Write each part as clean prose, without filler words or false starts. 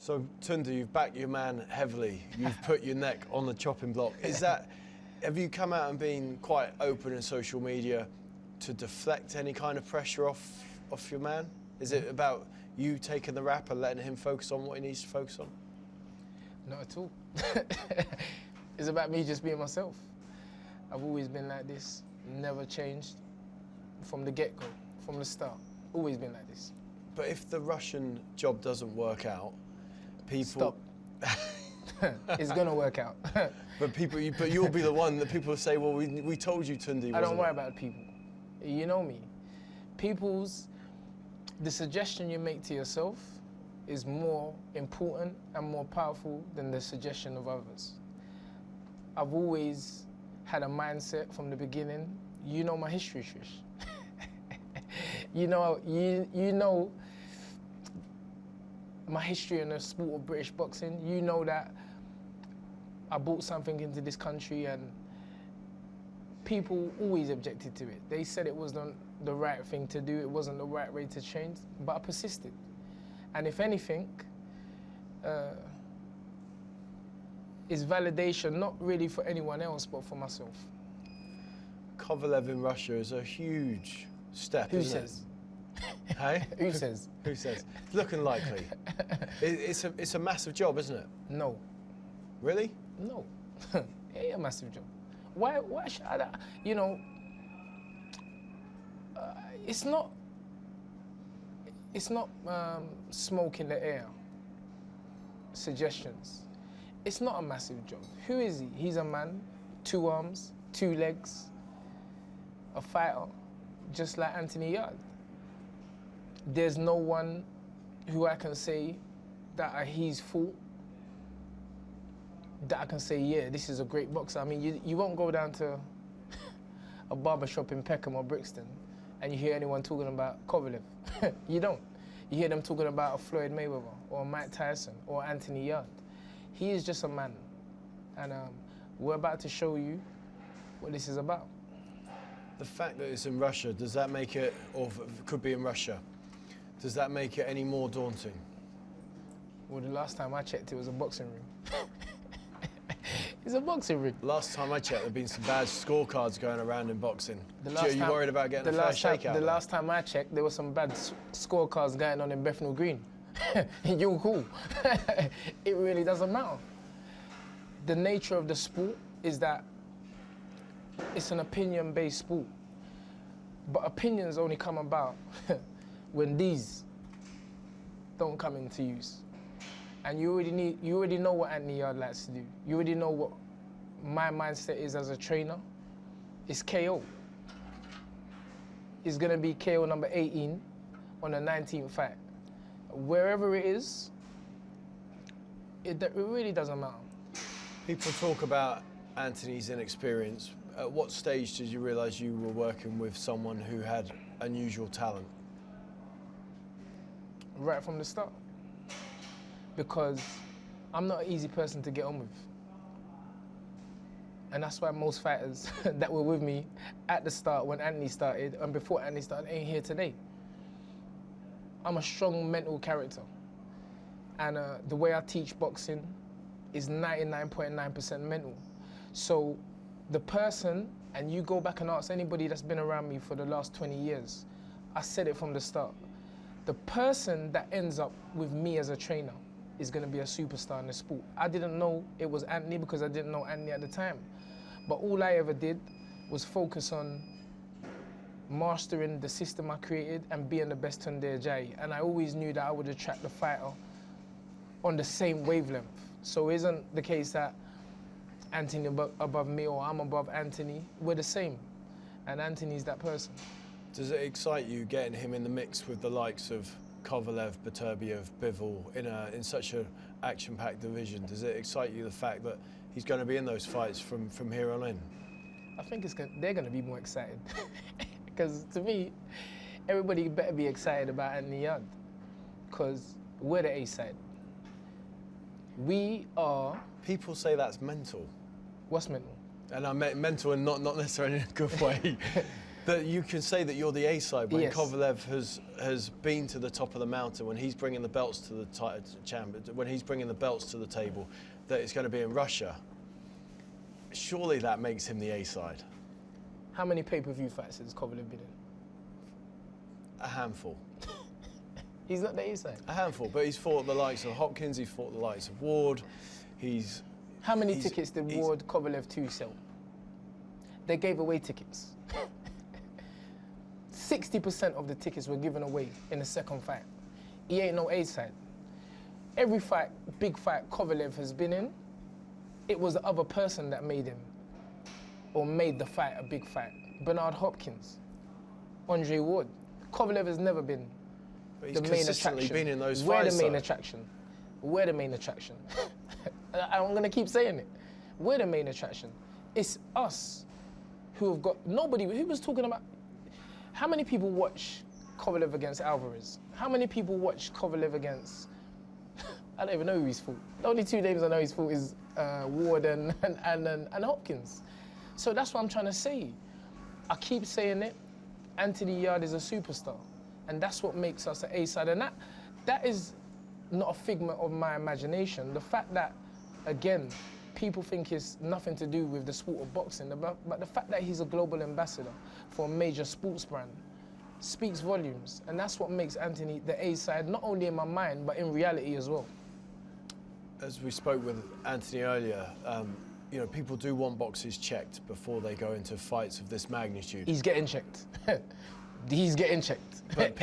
So, Tunde, you've backed your man heavily. You've put your neck on the chopping block. Have you come out and been quite open in social media to deflect any kind of pressure off your man? Is it about you taking the rap and letting him focus on what he needs to focus on? Not at all. It's about me just being myself. I've always been like this, never changed from the get-go, from the start. Always been like this. But if the Russian job doesn't work out, people... Stop. It's gonna work out. But you'll be the one that people say, well, we told you Tunde. I don't worry about people. You know me. The suggestion you make to yourself is more important and more powerful than the suggestion of others. I've always had a mindset from the beginning. You know my history, Trish. you know my history in the sport of British boxing. You know that I brought something into this country and people always objected to it. They said it wasn't the right thing to do, it wasn't the right way to change, but I persisted. And if anything, it's validation, not really for anyone else, but for myself. Kovalev in Russia is a huge step, Who isn't says? it? Hey? Who says? Who says? It's looking likely. It's a massive job, isn't it? No. Really? No. It ain't a massive job. Why should I, you know, it's not smoke in the air, suggestions. It's not a massive job. Who is he? He's a man, 2 arms, 2 legs, a fighter, just like Anthony Yarde. There's no one who I can say that he's fought, that I can say, yeah, this is a great boxer. I mean, you won't go down to a barber shop in Peckham or Brixton and you hear anyone talking about Kovalev. You don't. You hear them talking about a Floyd Mayweather or Mike Tyson or Anthony Yarde. He is just a man. And we're about to show you what this is about. The fact that it's in Russia, does that make it, or could be in Russia, does that make it any more daunting? Well, the last time I checked, it was a boxing ring. It's a boxing ring. Last time I checked, there've been some bad scorecards going around in boxing. Are you worried about getting a fair shakeout? The last time I checked, there were some bad scorecards going on in Bethnal Green. You're cool. It really doesn't matter. The nature of the sport is that it's an opinion-based sport. But opinions only come about when these don't come into use. And you already know what Anthony Yarde likes to do. You already know what my mindset is as a trainer. It's KO. It's gonna be KO number 18 on the 19th fight. Wherever it is, it really doesn't matter. People talk about Anthony's inexperience. At what stage did you realise you were working with someone who had unusual talent? Right from the start. Because I'm not an easy person to get on with. And that's why most fighters that were with me at the start when Anthony started and before Anthony started ain't here today. I'm a strong mental character. And the way I teach boxing is 99.9% mental. So the person, and you go back and ask anybody that's been around me for the last 20 years, I said it from the start. The person that ends up with me as a trainer is going to be a superstar in the sport. I didn't know it was Anthony because I didn't know Anthony at the time. But all I ever did was focus on mastering the system I created and being the best Tunde Ajayi. And I always knew that I would attract the fighter on the same wavelength. So it isn't the case that Anthony above me or I'm above Anthony. We're the same. And Anthony's that person. Does it excite you getting him in the mix with the likes of Kovalev, Beterbiev, Bivol in such an action-packed division? Does it excite you the fact that he's going to be in those fights from here on in? I think they're going to be more excited. Because to me, everybody better be excited about Anthony Yarde. Because we're the A side. We are... People say that's mental. What's mental? And I meant mental and not necessarily in a good way. But you can say that you're the A side when Yes. Kovalev has been to the top of the mountain, when he's bringing the belts to the chamber, when he's bringing the belts to the table, that it's going to be in Russia. Surely that makes him the A side. How many pay-per-view fights has Kovalev been in? A handful. He's not the A side. A handful, but he's fought the likes of Hopkins, he's fought the likes of Ward. How many tickets did Ward Kovalev 2 sell? They gave away tickets. 60% of the tickets were given away in the second fight. He ain't no A side. Every fight, big fight Kovalev has been in, it was the other person that made him, or made the fight a big fight. Bernard Hopkins, Andre Ward. Kovalev has never been But the he's main consistently attraction. been in those We're fights. the main though. attraction. We're the main attraction. I'm gonna keep saying it. We're the main attraction. It's us who have got nobody. Who was talking about? How many people watch Kovalev against Alvarez? How many people watch Kovalev against? I don't even know who he's fought. The only two names I know he's fought is Ward and Hopkins. So that's what I'm trying to say. I keep saying it. Anthony Yarde is a superstar, and that's what makes us an A-side. And that is not a figment of my imagination. The fact that, again, people think it's nothing to do with the sport of boxing, but the fact that he's a global ambassador for a major sports brand speaks volumes, and that's what makes Anthony the A-side, not only in my mind, but in reality as well. As we spoke with Anthony earlier, you know, people do want boxes checked before they go into fights of this magnitude. He's getting checked. He's getting checked. But,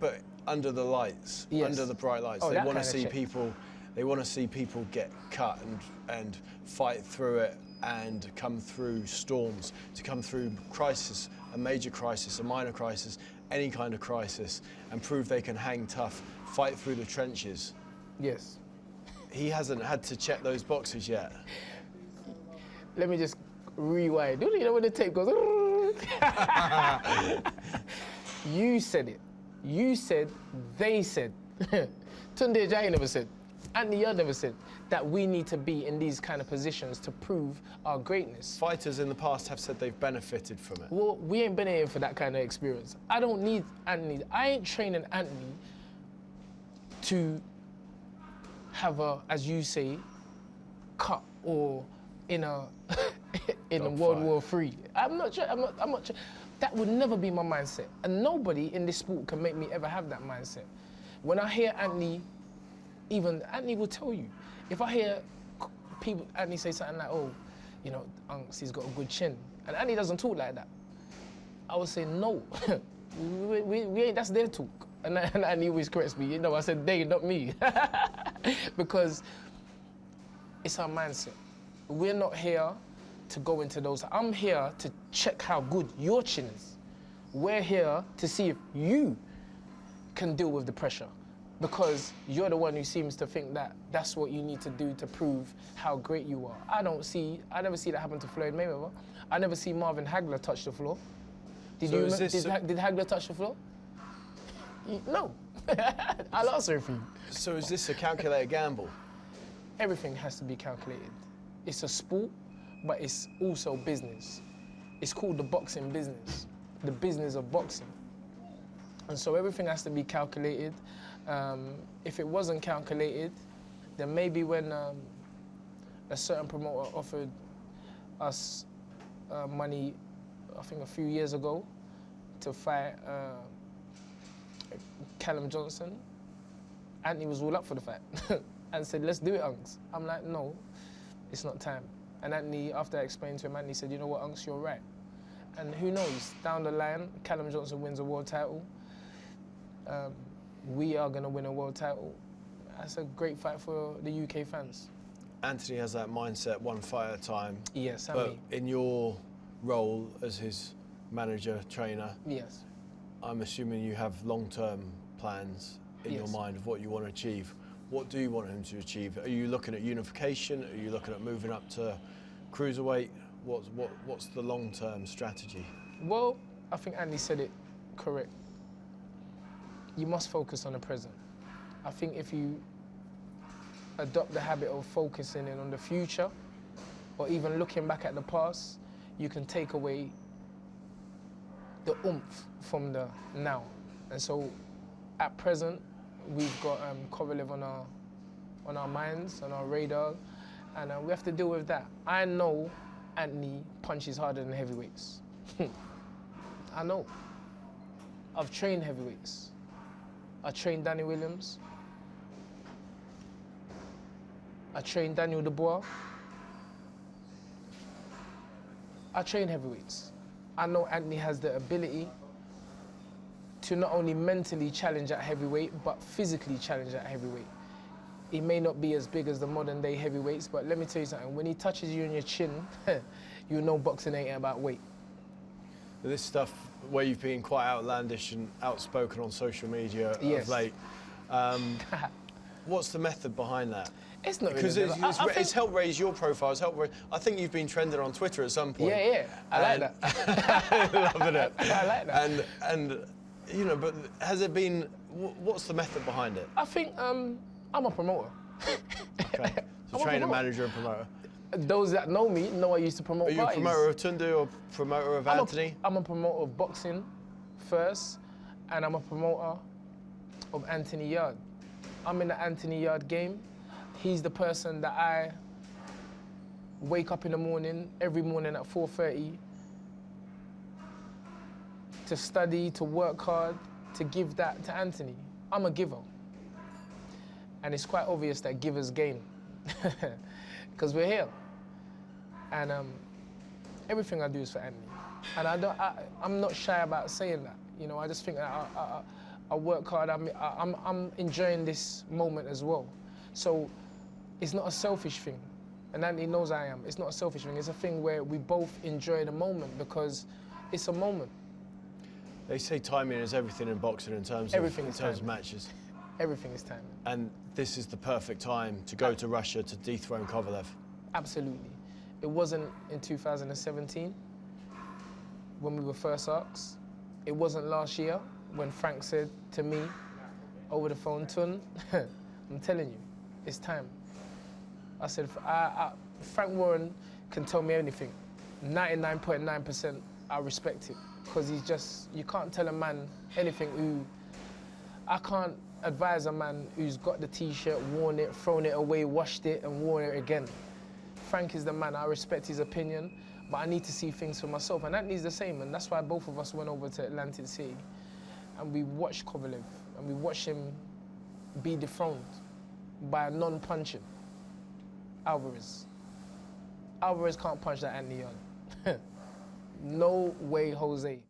but under the lights, Yes. under the bright lights, Oh, they that want to kind of see check. people. They want to see people get cut and fight through it and come through storms, to come through crisis, a major crisis, a minor crisis, any kind of crisis, and prove they can hang tough, fight through the trenches. Yes. He hasn't had to check those boxes yet. Let me just rewind. You know when the tape goes? You said it. You said, they said. Tunde Ajayi never said. Anthony Yarde never said that we need to be in these kind of positions to prove our greatness. Fighters in the past have said they've benefited from it. Well, we ain't been here for that kind of experience. I don't need Anthony. I ain't training Anthony to have a, as you say, cut or in a in a World War III. I'm not sure. That would never be my mindset, and nobody in this sport can make me ever have that mindset. When I hear Anthony, even Anthony will tell you, if I hear people, Anthony say something like, "Oh, you know, Unks, he's got a good chin," and Anthony doesn't talk like that, I would say no. we ain't. That's their talk, and Anthony always corrects me. You know, I said they, not me, because it's our mindset. We're not here to go into those. I'm here to check how good your chin is. We're here to see if you can deal with the pressure, because you're the one who seems to think that that's what you need to do to prove how great you are. I never see that happen to Floyd Mayweather. I never see Marvin Hagler touch the floor. Did Hagler touch the floor? No. I'll answer it for you. So is this a calculated gamble? Everything has to be calculated. It's a sport, but it's also business. It's called the boxing business, the business of boxing. And so everything has to be calculated. If it wasn't calculated, then maybe when a certain promoter offered us money, I think a few years ago, to fight Callum Johnson, Anthony was all up for the fight and said, "Let's do it, Unks." I'm like, "No, it's not time." And Anthony, after I explained to him, Anthony said, "You know what, Unks, you're right." And who knows, down the line, Callum Johnson wins a world title. We are going to win a world title. That's a great fight for the UK fans. Anthony has that mindset, one fight at a time. Yes, But in your role as his manager, trainer, yes, I'm assuming you have long-term plans in your Yes. mind of what you want to achieve. What do you want him to achieve? Are you looking at unification? Are you looking at moving up to cruiserweight? What's the long-term strategy? Well, I think Andy said it correct. You must focus on the present. I think if you adopt the habit of focusing in on the future, or even looking back at the past, you can take away the oomph from the now. And so at present, we've got Kovalev on our minds, on our radar, and we have to deal with that. I know Anthony punches harder than heavyweights. I know. I've trained heavyweights. I trained Danny Williams. I trained Daniel Dubois. I train heavyweights. I know Anthony has the ability to not only mentally challenge at heavyweight, but physically challenge at heavyweight. He may not be as big as the modern day heavyweights, but let me tell you something, when he touches you in your chin, you know boxing ain't about weight. This stuff where you've been quite outlandish and outspoken on social media of late, what's the method behind that? It's not because really it's helped raise your profile. I think you've been trending on Twitter at some point. Yeah, I like that. Loving it. I like that. And you know, but has it been? What's the method behind it? I think I'm a promoter. Okay. So trainer, manager, and promoter. Those that know me know I used to promote parties. Are you a promoter of Tunde or promoter of Anthony? I'm a promoter of boxing first, and I'm a promoter of Anthony Yarde. I'm in the Anthony Yarde game. He's the person that I wake up in the morning, every morning at 4:30, to study, to work hard, to give that to Anthony. I'm a giver. And it's quite obvious that givers gain, because we're here. And everything I do is for Anthony. And I'm not shy about saying that. You know, I just think that I work hard. I'm enjoying this moment as well. So it's not a selfish thing. And Anthony knows I am. It's not a selfish thing. It's a thing where we both enjoy the moment because it's a moment. They say timing is everything in boxing in terms of matches. Everything is timing. And this is the perfect time to go to Russia to dethrone Kovalev. Absolutely. It wasn't in 2017 when we were first asked. It wasn't last year when Frank said to me over the phone, Tun, I'm telling you, it's time. I said, Frank Warren can tell me anything. 99.9% I respect it. Because he's just, you can't tell a man anything I can't advise a man who's got the t-shirt, worn it, thrown it away, washed it and worn it again. Frank is the man, I respect his opinion, but I need to see things for myself. And Anthony's the same, and that's why both of us went over to Atlantic City and we watched Kovalev and we watched him be dethroned by a non-punching Alvarez. Alvarez can't punch that Anthony Yarde. No way, Jose.